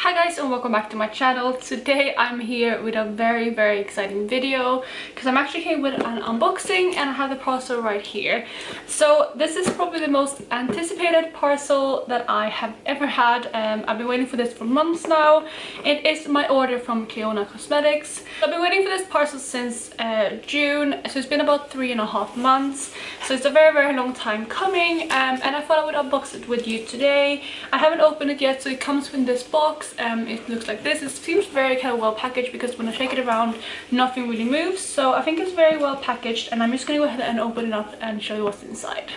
Hi guys, and welcome back to my channel. Today I'm here with a very exciting video because I'm actually here with an unboxing and I have the parcel right here. So this is probably the most anticipated parcel that I have ever had. I've been waiting for this for months now. It is my order from Clionadh Cosmetics. I've been waiting for this parcel since June, so it's been about 3.5 months. So it's a very long time coming, and I thought I would unbox it with you today. I haven't opened it yet, so it comes with this box. It looks like this. It seems very kind of well packaged because when I shake it around, nothing really moves. So I think it's very well packaged, and I'm just gonna go ahead and open it up and show you what's inside.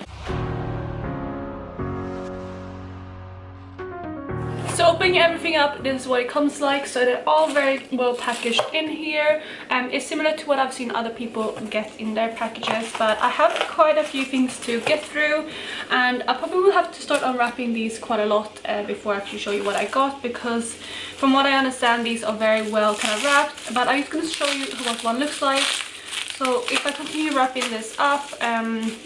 So opening everything up, this is what it comes like. So they're all very well packaged in here. It's similar to what I've seen other people get in their packages, but I have quite a few things to get through, and I probably will have to start unwrapping these quite a lot before I actually show you what I got, because from what I understand these are very well kind of wrapped. But I'm just going to show you what one looks like. So if I continue wrapping this up,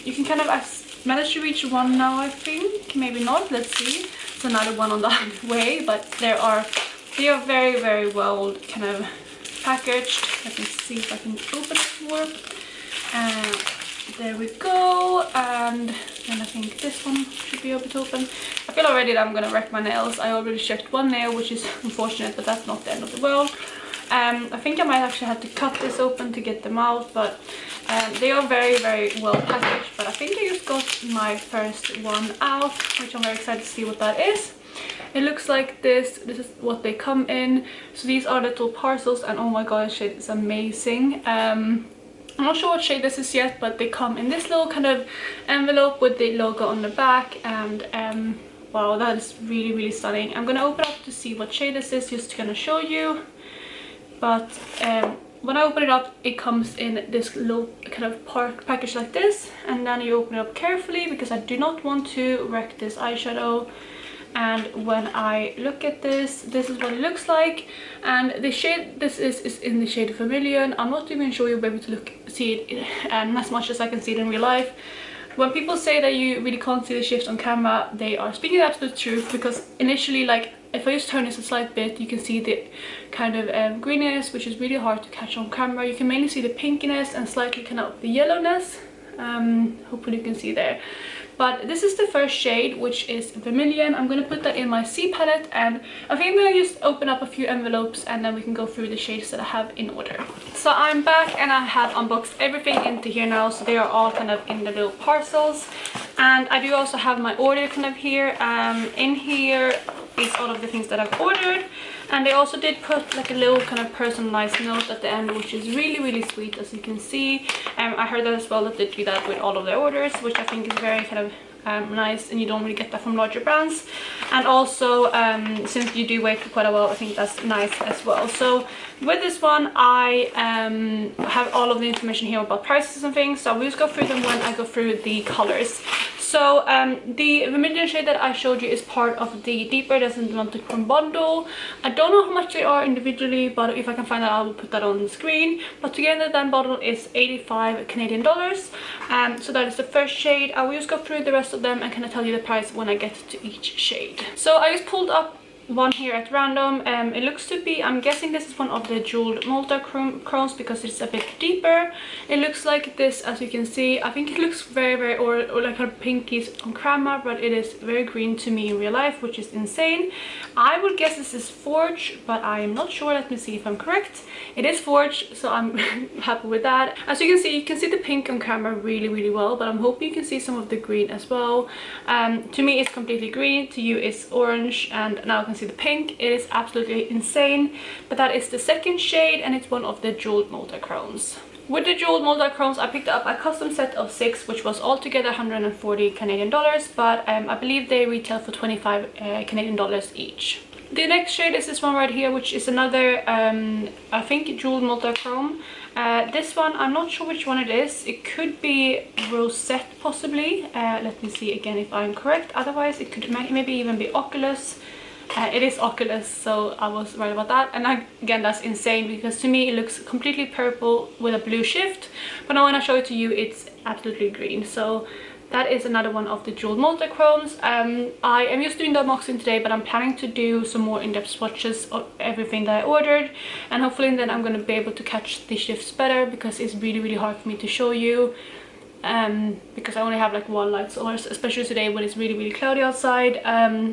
you can kind of manage to reach one now, I think. Maybe not, let's see. It's another one on the way, but they are very well kind of packaged. Let me see if I can open it more. There we go, and then I think this one should be able to open. I feel already that I'm gonna wreck my nails. I already checked one nail, which is unfortunate, but that's not the end of the world. I think I might actually have to cut this open to get them out, but they are very well packaged. But I think I just got my first one out, which I'm very excited to see what that is. It looks like this. This is what they come in. So these are little parcels, and oh my god, shade is amazing. I'm not sure what shade this is yet, but they come in this little kind of envelope with the logo on the back, and wow, that is really stunning. I'm gonna open up to see what shade this is, just to kind of show you. But when I open it up, it comes in this little kind of package like this, and then you open it up carefully because I do not want to wreck this eyeshadow. And when I look at this, this is what it looks like, and the shade this is in the shade Vermilion. I'm not even sure you'll be able to see it as much as I can see it in real life. When people say that you really can't see the shift on camera, they are speaking the absolute truth, because initially, like, if I just turn this a slight bit, you can see the kind of greeniness, which is really hard to catch on camera. You can mainly see the pinkiness and slightly kind of the yellowness. Hopefully you can see there. But this is the first shade, which is Vermilion. I'm going to put that in my C palette, and I think I'm going to just open up a few envelopes and then we can go through the shades that I have in order. So I'm back and I have unboxed everything into here now, so they are all kind of in the little parcels. And I do also have my order kind of here. In here is all of the things that I've ordered, and they also did put like a little kind of personalized note at the end, which is really sweet, as you can see. I heard that as well, that they do that with all of their orders, which I think is very kind of nice, and you don't really get that from larger brands. And also since you do wait for quite a while, I think that's nice as well. So with this one, I have all of the information here about prices and things, so we'll just go through them when I go through the colors. So the Vermilion shade that I showed you is part of the Deeper Descendant Chrome bundle. I don't know how much they are individually, but if I can find that, I will put that on the screen. But together that bundle is 85 Canadian dollars. So that is the first shade. I will just go through the rest of them and kind of tell you the price when I get to each shade. So I just pulled up one here at random. It looks to be, I'm guessing this is one of the jeweled multi-chromes because it's a bit deeper. It looks like this, as you can see. I think it looks very or like her pinkies on camera, but it is very green to me in real life, which is insane. I would guess this is Forge, but I am not sure. Let me see if I'm correct. It is Forge, so I'm happy with that. As you can see the pink on camera really well, but I'm hoping you can see some of the green as well. To me it's completely green, to you it's orange, and now I can see the pink. It is absolutely insane. But that is the second shade, and it's one of the jeweled multi-chromes. With the jeweled multi-chromes, I picked up a custom set of 6, which was altogether 140 Canadian dollars, but I believe they retail for 25 Canadian dollars each. The next shade is this one right here, which is another I think jeweled multi-chrome. This one, I'm not sure which one it is. It could be Rosette possibly. Let me see again if I'm correct. Otherwise it could maybe even be Oculus. It is Oculus, so I was right about that. And again, that's insane, because to me it looks completely purple with a blue shift, but now when I show it to you, it's absolutely green. So That is another one of the jeweled multichromes. I am just doing the unboxing today, but I'm planning to do some more in-depth swatches of everything that I ordered, and hopefully then I'm going to be able to catch the shifts better, because it's really hard for me to show you, because I only have like one light source, especially today when it's really cloudy outside.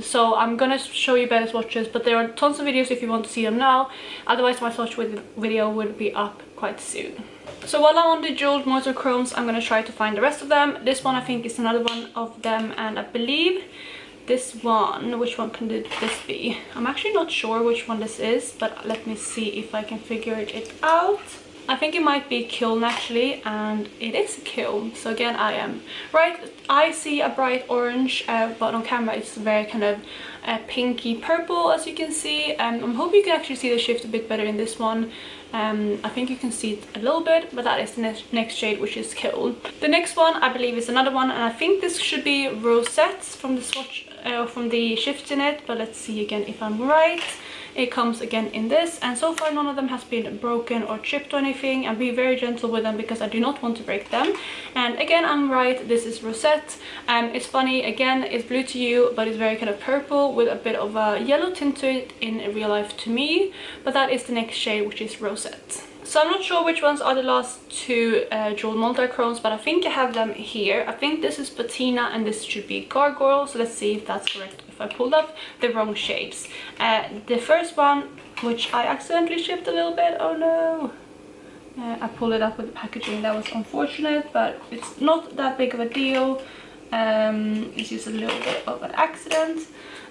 So I'm gonna show you better swatches, but there are tons of videos if you want to see them now. Otherwise my swatch video will be up quite soon. So while I'm on the jeweled multichromes, I'm gonna try to find the rest of them. This one I think is another one of them, and I believe this one, which one can this be? I'm actually not sure which one this is, but let me see if I can figure it out. I think it might be KILN actually, and it is a KILN. So again, I am right. I see a bright orange, but on camera it's very kind of pinky purple, as you can see. I'm hoping you can actually see the shift a bit better in this one. I think you can see it a little bit, but that is the next shade, which is KILN. The next one I believe is another one, and I think this should be Rosettes from the swatch, from the shifts in it, but let's see again if I'm right. It comes again in this, and so far none of them has been broken or chipped or anything. I'll be very gentle with them because I do not want to break them. And again, I'm right, this is Rosette. It's funny, again, it's blue to you, but it's very kind of purple with a bit of a yellow tint to it in real life to me. But that is the next shade, which is Rosette. So I'm not sure which ones are the last two jeweled multichromes, but I think I have them here. I think this is Patina and this should be Gargoyle, so let's see if that's correct, if I pulled up the wrong shapes. The first one, which I accidentally shipped a little bit, oh no. I pulled it up with the packaging, that was unfortunate, but it's not that big of a deal. It's just a little bit of an accident.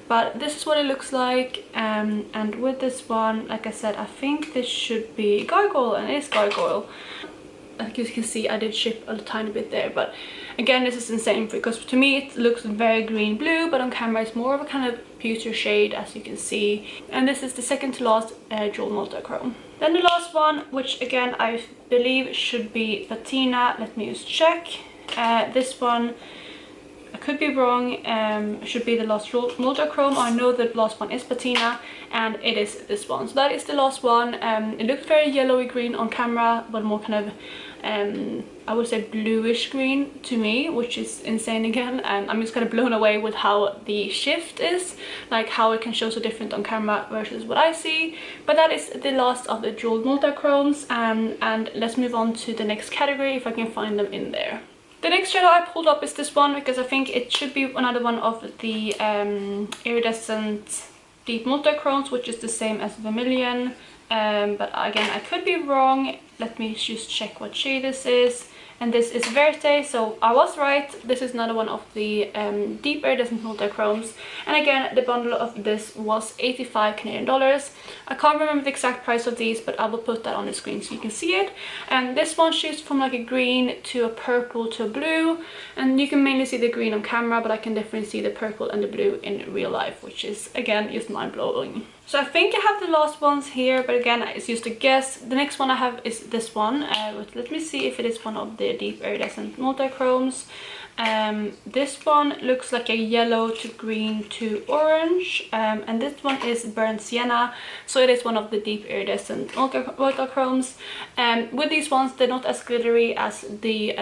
But this is what it looks like, and with this one, like I said, I think this should be Gargoyle, and it is Gargoyle. As you can see, I did ship a tiny bit there, but again, this is insane because to me it looks very green blue, but on camera it's more of a kind of pewter shade, as you can see. And this is the second to last jewel multichrome. Then the last one, which again I believe should be Patina. Let me just check. This one, I could be wrong, should be the last multichrome. I know the last one is Patina, and it is this one. So that is the last one. It looks very yellowy green on camera, but more kind of I would say bluish green to me, which is insane again. I'm just kind of blown away with how the shift is, like how it can show so different on camera versus what I see. But that is the last of the jeweled multichromes, and let's move on to the next category if I can find them in there. The next shade I pulled up is this one because I think it should be another one of the iridescent deep multichromes, which is the same as Vermilion. But again, I could be wrong. Let me just check what shade this is. And this is Verte, so I was right. This is another one of the deep iridescent multichromes. And again, the bundle of this was 85 Canadian dollars. I can't remember the exact price of these, but I will put that on the screen so you can see it. And this one shifts from like a green to a purple to a blue. And you can mainly see the green on camera, but I can definitely see the purple and the blue in real life, which is again just mind-blowing. So I think I have the last ones here, but again, it's just a guess. The next one I have is this one. Let me see if it is one of the deep iridescent multichromes. This one looks like a yellow to green to orange, and this one is burnt sienna, so it is one of the deep iridescent multichromes. With these ones, they're not as glittery as the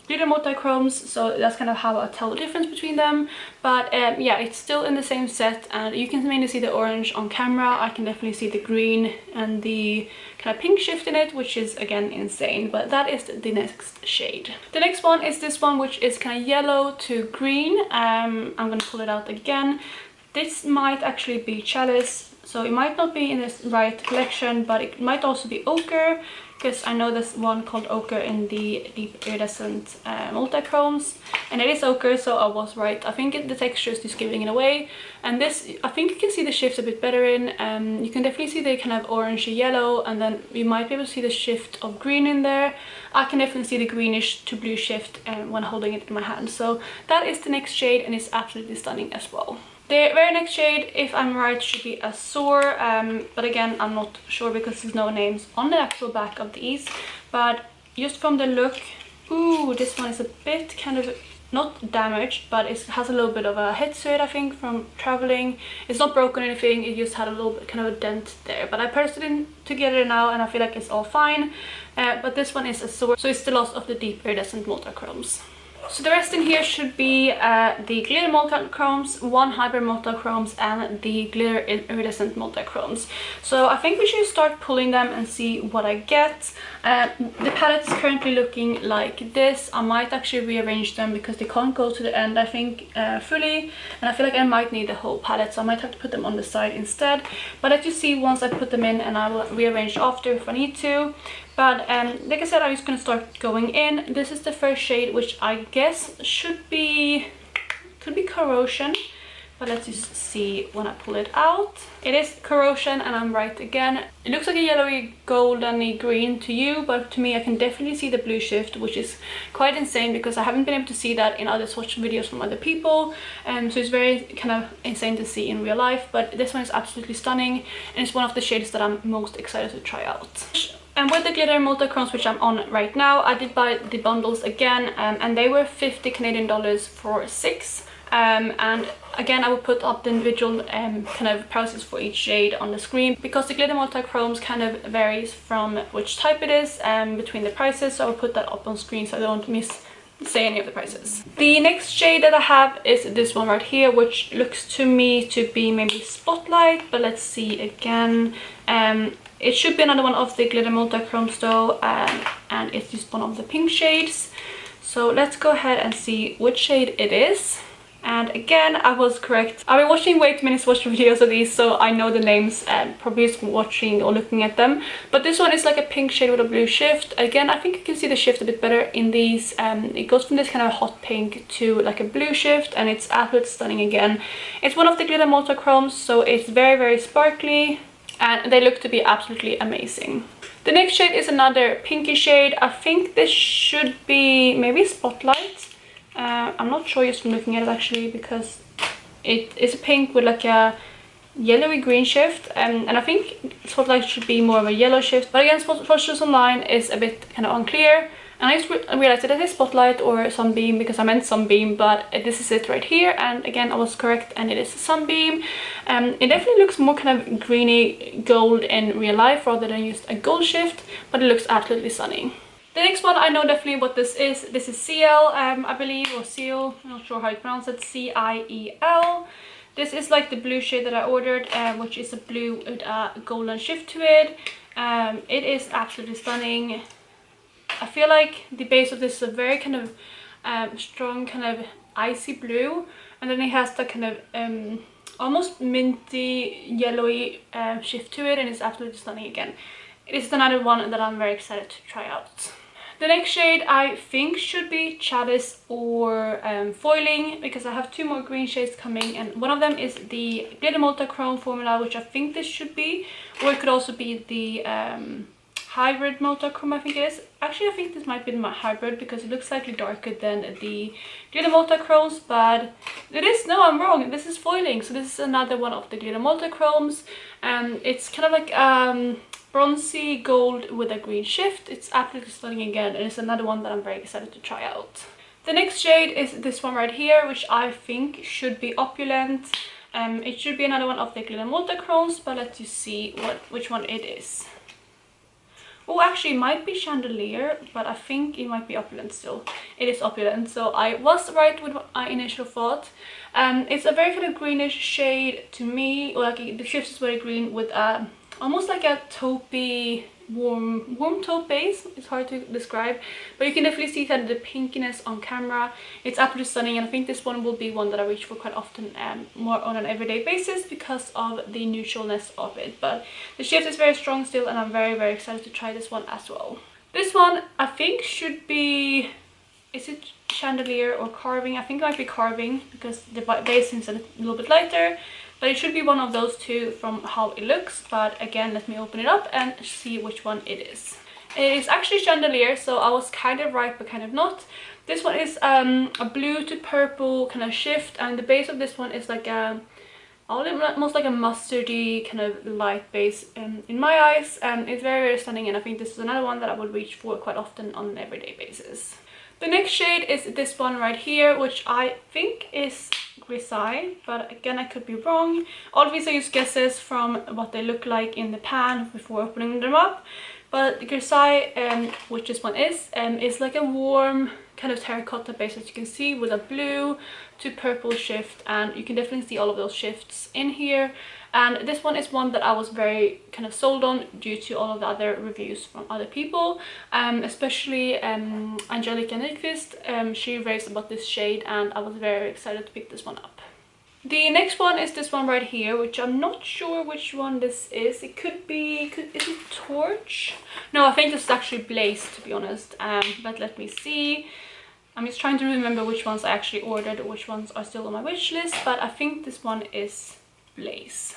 glitter multichromes, so that's kind of how I tell the difference between them. But yeah, it's still in the same set, and you can mainly see the orange on camera. I can definitely see the green and the kind of pink shift in it, which is again insane. But that is the next shade. The next one is this one, which is kind of yellow to green. I'm gonna pull it out again. This might actually be Chalice, so it might not be in this right collection, but it might also be Ochre, because I know there's one called Ochre in the deep iridescent multichromes, and it is Ochre, so I was right. I think the texture is just giving it away, and this, I think you can see the shifts a bit better in. You can definitely see the kind of orangey yellow, and then you might be able to see the shift of green in there. I can definitely see the greenish to blue shift when holding it in my hand. So that is the next shade, and it's absolutely stunning as well. The very next shade, if I'm right, should be Azure, but again, I'm not sure because there's no names on the actual back of these. But just from the look, ooh, this one is a bit kind of not damaged, but it has a little bit of a hit to it, I think, from traveling. It's not broken or anything, it just had a little bit kind of a dent there. But I pressed it in together now, and I feel like it's all fine. But this one is Azure, so it's the last of the deep iridescent multichromes. So the rest in here should be the glitter multichromes, 1 hybrid multichromes, and the glitter iridescent multichromes. So I think we should start pulling them and see what I get. The palette is currently looking like this. I might actually rearrange them because they can't go to the end, I think, fully. And I feel like I might need the whole palette, so I might have to put them on the side instead. But let you see once I put them in, and I will rearrange after if I need to. But like I said, I'm just going to start going in. This is the first shade, which I guess could be Corrosion. But let's just see when I pull it out. It is Corrosion, and I'm right again. It looks like a yellowy goldeny green to you, but to me I can definitely see the blue shift, which is quite insane because I haven't been able to see that in other swatch videos from other people. So it's very kind of insane to see in real life, but this one is absolutely stunning, and it's one of the shades that I'm most excited to try out. And with the glitter multichromes, which I'm on right now, I did buy the bundles again, and they were 50 Canadian dollars for 6. And again, I will put up the individual kind of prices for each shade on the screen, because the glitter multichromes kind of varies from which type it is between the prices, so I will put that up on screen so I don't say any of the prices. The next shade that I have is this one right here, which looks to me to be maybe Spotlight, but let's see again. It should be another one of the glitter multichromes though, and it's just one of the pink shades. So let's go ahead and see which shade it is. And again, I was correct. I've been watching way too many swatch videos of these, so I know the names, probably just watching or looking at them. But this one is like a pink shade with a blue shift. Again, I think you can see the shift a bit better in these. It goes from this kind of hot pink to like a blue shift, and it's absolutely stunning again. It's one of the glitter multichromes, so it's very, very sparkly, and they look to be absolutely amazing. The next shade is another pinky shade. I think this should be maybe Spotlight. I'm not sure just from looking at it actually, because it is a pink with like a yellowy green shift, and I think Spotlight should be more of a yellow shift, but again, swatches online is a bit kind of unclear, and I just realized that it is Spotlight or Sunbeam because I meant Sunbeam, but this is it right here, and again I was correct, and it is Sunbeam. It definitely looks more kind of greeny gold in real life rather than just a gold shift, but it looks absolutely stunning. The next one, I know definitely what this is. This is CIEL, I believe, or CIEL. I'm not sure how you pronounce it. CIEL. This is like the blue shade that I ordered, which is a blue with a golden shift to it. It is absolutely stunning. I feel like the base of this is a very kind of strong kind of icy blue, and then it has that kind of almost minty yellowy shift to it, and it's absolutely stunning again. It is another one that I'm very excited to try out. The next shade I think should be Chalice or Foiling, because I have 2 more green shades coming, and one of them is the glitter multichrome formula, which I think this should be, or it could also be the hybrid multichrome, I think it is. Actually, I think this might be my hybrid because it looks slightly darker than the glitter multichromes, but it is, no, I'm wrong, this is Foiling. So this is another one of the glitter multichromes, and it's kind of like bronzy gold with a green shift. It's absolutely stunning again, and it's another one that I'm very excited to try out. The next shade is this one right here, which I think should be Opulent. It should be another one of the glitter multichromes, but let's just see which one it is. Oh, actually it might be Chandelier, but I think it might be Opulent still. It is Opulent, so I was right with my initial thought. It's a very kind of greenish shade to me, or like the shift is very green with almost like a taupey, warm taupe base. It's hard to describe, but you can definitely see kind of the pinkiness on camera. It's absolutely stunning, and I think this one will be one that I reach for quite often, more on an everyday basis because of the neutralness of it. But the shift is very strong still, and I'm very, very excited to try this one as well. This one I think should be, is it Chandelier or Carving? I think it might be Carving because the base is a little bit lighter. But it should be one of those two from how it looks. But again, let me open it up and see which one it is. It is actually Chandelier, so I was kind of right but kind of not. This one is a blue to purple kind of shift, and the base of this one is like a almost like a mustardy kind of light base in my eyes. It's very, very stunning, and I think this is another one that I would reach for quite often on an everyday basis. The next shade is this one right here, which I think is Grisaille, but again I could be wrong. All of these are just guesses from what they look like in the pan before opening them up. But Grisaille, which this one is like a warm kind of terracotta base, as you can see, with a blue to purple shift, and you can definitely see all of those shifts in here. And this one is one that I was very kind of sold on due to all of the other reviews from other people, especially Angelica Nyqvist. She raves about this shade, and I was very excited to pick this one up. The next one is this one right here, which I'm not sure which one this is. It could be, is it Torch? No, I think this is actually Blaze, to be honest. But let me see. I'm just trying to remember which ones I actually ordered or which ones are still on my wish list, but I think this one is Blaze.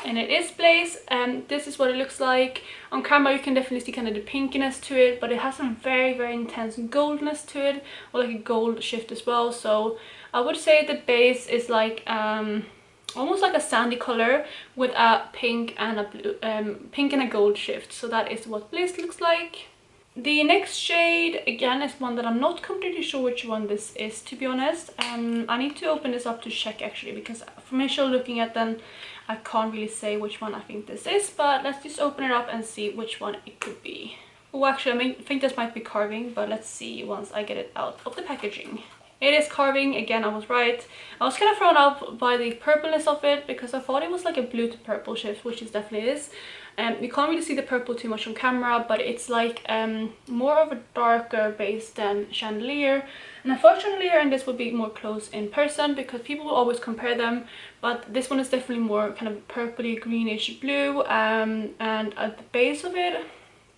And it is Blaze, and this is what it looks like. On camera you can definitely see kind of the pinkiness to it, but it has some very intense goldness to it, or like a gold shift as well. So I would say the base is like almost like a sandy color with a pink and a blue, pink and a gold shift. So that is what Blaze looks like. The next shade, again, is one that I'm not completely sure which one this is, to be honest. I need to open this up to check actually, because from initial looking at them, I can't really say which one I think this is, but let's just open it up and see which one it could be. Oh, actually, I think this might be Carving, but let's see once I get it out of the packaging. It is Carving. Again, I was right. I was kind of thrown out by the purpleness of it, because I thought it was like a blue to purple shift, which it definitely is. You can't really see the purple too much on camera, but it's like more of a darker base than Chandelier. And I thought Chandelier and this would be more close in person, because people will always compare them, but this one is definitely more kind of purpley greenish blue, and at the base of it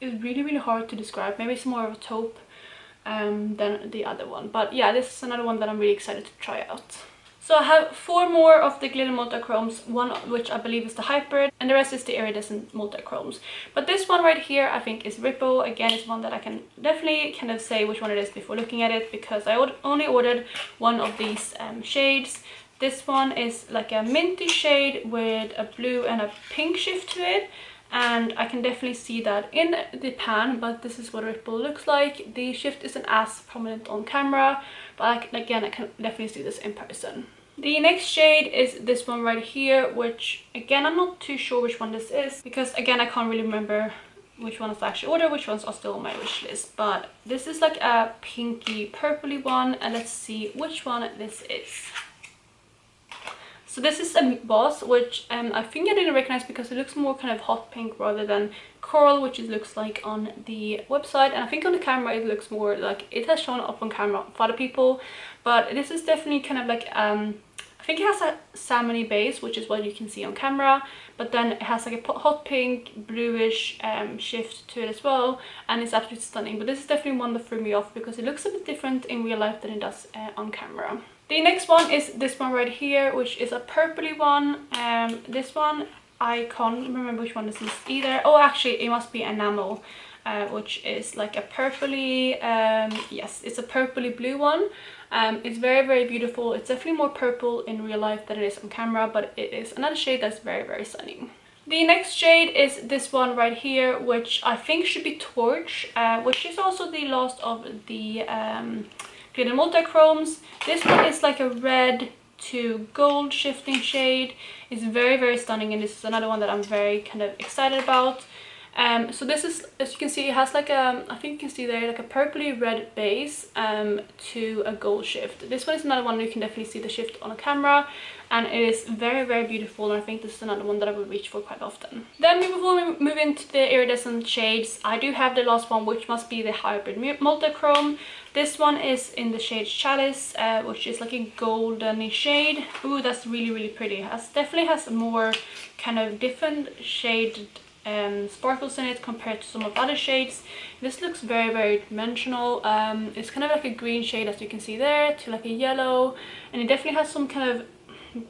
is really hard to describe. Maybe it's more of a taupe than the other one, but yeah, this is another one that I'm really excited to try out. So I have 4 more of the glitter multichromes, one of which I believe is the hybrid, and the rest is the iridescent multichromes. But this one right here I think is Ripple. Again, it's one that I can definitely kind of say which one it is before looking at it, because I only ordered one of these shades. This one is like a minty shade with a blue and a pink shift to it, and I can definitely see that in the pan, but this is what Ripple looks like. The shift isn't as prominent on camera, but again, I can definitely see this in person. The next shade is this one right here, which again, I'm not too sure which one this is, because again, I can't really remember which ones I actually ordered, which ones are still on my wish list. But this is like a pinky purpley one, and let's see which one this is. So this is EMBOSS, which I think I didn't recognize because it looks more kind of hot pink rather than coral, which it looks like on the website. And I think on the camera it looks more like it has shown up on camera for other people, but this is definitely kind of like I think it has a salmony base, which is what you can see on camera, but then it has like a hot pink bluish shift to it as well, and it's absolutely stunning. But this is definitely one that threw me off because it looks a bit different in real life than it does on camera. The next one is this one right here, which is a purpley one. This one, I can't remember which one this is either. Oh, actually, it must be Enamel, which is like a purpley, yes, it's a purpley blue one. It's very beautiful. It's definitely more purple in real life than it is on camera, but it is another shade that's very stunning. The next shade is this one right here, which I think should be Torch, which is also the last of the glitter multichromes. This one is like a red to gold shifting shade. It's very stunning, and this is another one that I'm very kind of excited about. So this is, as you can see, it has like a, I think you can see there, like a purpley red base to a gold shift. This one is another one you can definitely see the shift on a camera, and it is very beautiful, and I think this is another one that I will reach for quite often. Then before we move into the iridescent shades, I do have the last one, which must be the hybrid multichrome. This one is in the shade Chalice, which is like a golden shade. Ooh, that's really pretty. It definitely has a more kind of different shade sparkles in it compared to some of the other shades. This looks very dimensional. It's kind of like a green shade, as you can see there, to like a yellow, and it definitely has some kind of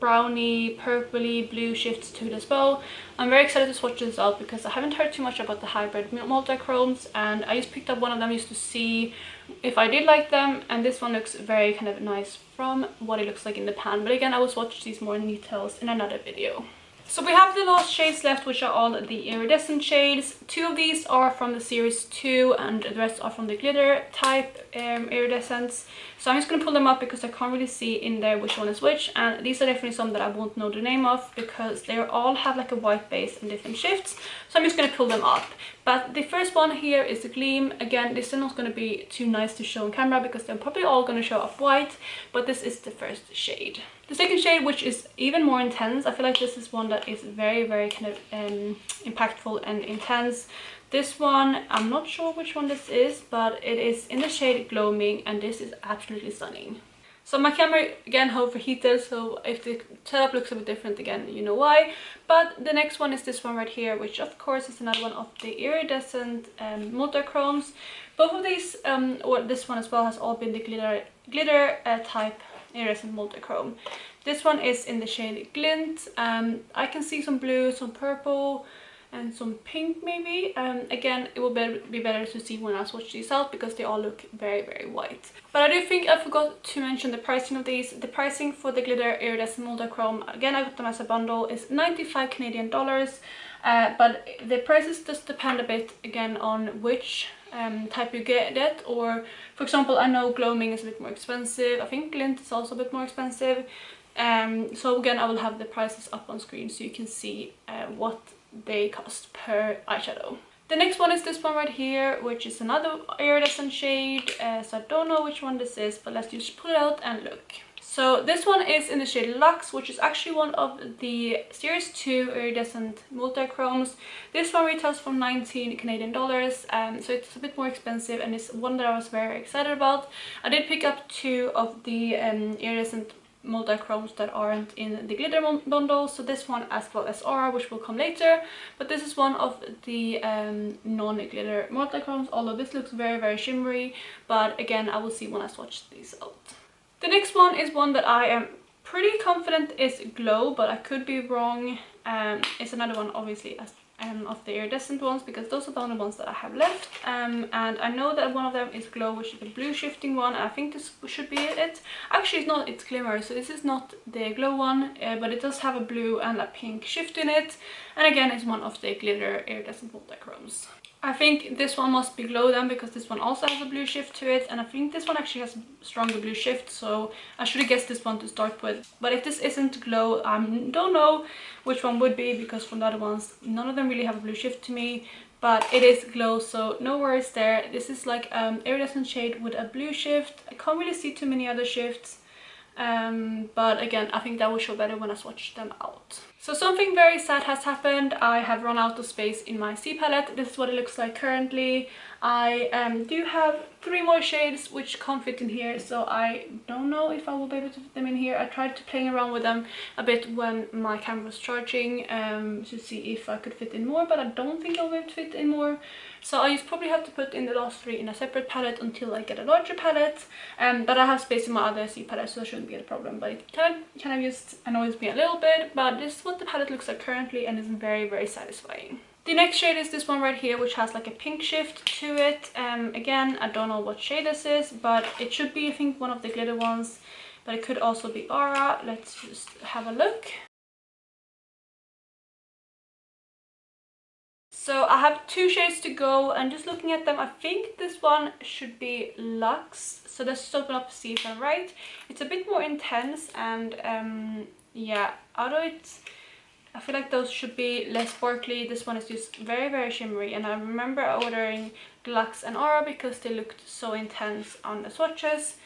browny, purpley, blue shifts to it as well. I'm very excited to swatch this out because I haven't heard too much about the hybrid multichromes, and I just picked up one of them just to see if I did like them, and this one looks very kind of nice from what it looks like in the pan. But again, I will swatch these more in details in another video. So we have the last shades left, which are all the iridescent shades. 2 of these are from the series 2 and the rest are from the glitter type iridescents. So I'm just going to pull them up because I can't really see in there which one is which, and these are definitely some that I won't know the name of because they all have like a white base and different shifts. So I'm just going to pull them up. But the first one here is the Gleam. Again, this is not going to be too nice to show on camera because they're probably all going to show up white, but this is the first shade. The second shade, which is even more intense, I feel like this is one that is very kind of impactful and intense. This one, I'm not sure which one this is, but it is in the shade Gloaming, and this is absolutely stunning. So my camera again overheated, so if the setup looks a bit different again, you know why. But the next one is this one right here, which of course is another one of the iridescent multichromes. Both of these, or this one as well, has all been the glitter type iridescent multichrome. This one is in the shade Glint. I can see some blue, some purple, and some pink maybe. Again, it will be better to see when I swatch these out because they all look very white. But I do think I forgot to mention the pricing of these. The pricing for the glitter iridescent multichrome, again I got them as a bundle, is 95 Canadian dollars. But the prices just depend a bit again on which type you get it, or for example I know Gloaming is a bit more expensive. I think Glint is also a bit more expensive. So again, I will have the prices up on screen so you can see what they cost per eyeshadow. The next one is this one right here, which is another iridescent shade. So I don't know which one this is, but let's just pull it out and look. So this one is in the shade Luxe, which is actually one of the series 2 iridescent multichromes. This one retails for 19 Canadian dollars, so it's a bit more expensive, and it's one that I was very excited about. I did pick up 2 of the iridescent multichromes that aren't in the glitter bundle, so this one as well as Aura, which will come later. But this is one of the non-glitter multichromes, although this looks very shimmery, but again I will see when I swatch these out. The next one is one that I am pretty confident is Glow, but I could be wrong. It's another one obviously as of the iridescent ones, because those are the only ones that I have left. And I know that one of them is Glow, which is the blue shifting one, and I think this should be it. Actually it's not, it's Glimmer, so this is not the Glow one, but it does have a blue and a pink shift in it, and again it's one of the glitter iridescent multichromes. I think this one must be Glow then, because this one also has a blue shift to it, and I think this one actually has a stronger blue shift, so I should have guessed this one to start with. But if this isn't Glow, I don't know which one would be, because from the other ones none of them really have a blue shift to me, but it is Glow, so no worries there. This is like iridescent shade with a blue shift. I can't really see too many other shifts, but again I think that will show better when I swatch them out. So something very sad has happened. I have run out of space in my C palette. This is what it looks like currently. I do have 3 more shades which can't fit in here, so I don't know if I will be able to fit them in here. I tried to play around with them a bit when my camera was charging to see if I could fit in more, but I don't think I'll be able to fit in more. So I just probably have to put in the last 3 in a separate palette until I get a larger palette. But I have space in my other C palette, so that shouldn't be a problem. But it can kind of just annoys me a little bit, but this is what the palette looks like currently, and is very satisfying. The next shade is this one right here, which has like a pink shift to it. Again, I don't know what shade this is, but it should be, I think, one of the glitter ones, but it could also be Aura. Let's just have a look. So I have 2 shades to go, and just looking at them, I think this one should be Luxe. So let's just open up to see if I'm right. It's a bit more intense, and yeah, although it's, I feel like those should be less sparkly. This one is just very shimmery, and I remember ordering Luxe and Aura because they looked so intense on the swatches.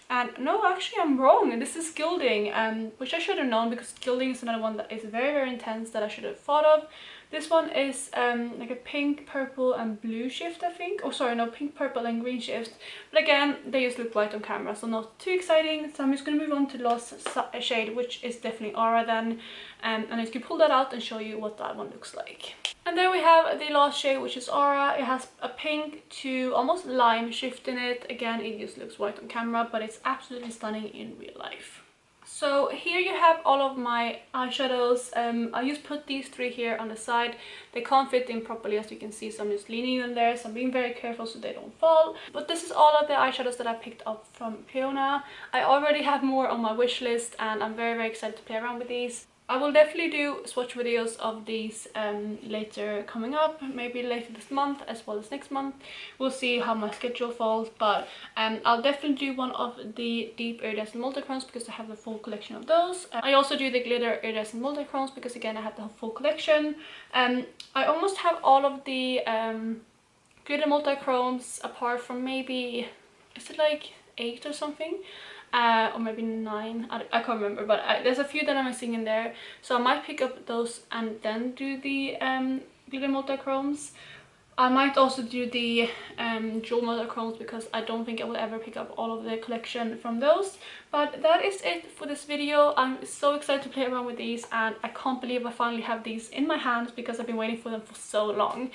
And no, actually I'm wrong, this is Gilding, which I should have known, because Gilding is another one that is very intense that I should have thought of. This one is like a pink, purple and blue shift, I think. Oh sorry, no, pink, purple and green shift. But again, they just look white on camera, so not too exciting. So I'm just going to move on to the last shade, which is definitely Aura then. And I can pull that out and show you what that one looks like. And there we have the last shade, which is Aura. It has a pink to almost lime shift in it. Again, it just looks white on camera, but it's absolutely stunning in real life. So here you have all of my eyeshadows. I just put these 3 here on the side. They can't fit in properly, as you can see, so I'm just leaning them there, so I'm being very careful so they don't fall. But this is all of the eyeshadows that I picked up from Clionadh. I already have more on my wish list, and I'm very excited to play around with these. I will definitely do swatch videos of these later coming up, maybe later this month as well as next month. We'll see how my schedule falls, but I'll definitely do one of the deep iridescent multichromes because I have the full collection of those. I also do the glitter iridescent multichromes because again I have the full collection. I almost have all of the glitter multichromes apart from maybe, is it like 8 or something? Or maybe 9, I can't remember, but there's a few that I'm missing in there, so I might pick up those and then do the glitter multichromes. I might also do the jewel multichromes because I don't think I will ever pick up all of the collection from those. But that is it for this video. I'm so excited to play around with these, and I can't believe I finally have these in my hands because I've been waiting for them for so long.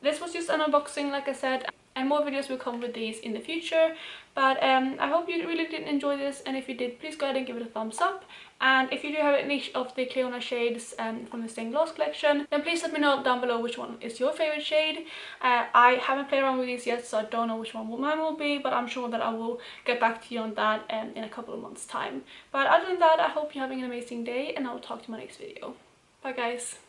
This was just an unboxing, like I said, and more videos will come with these in the future. But I hope you really did enjoy this, and if you did, please go ahead and give it a thumbs up. And if you do have any of the Clionadh shades from the stained glass collection, then please let me know down below which one is your favorite shade. I haven't played around with these yet, so I don't know which one mine will be, but I'm sure that I will get back to you on that in a couple of months' time. But other than that, I hope you're having an amazing day, and I will talk to you in my next video. Bye guys!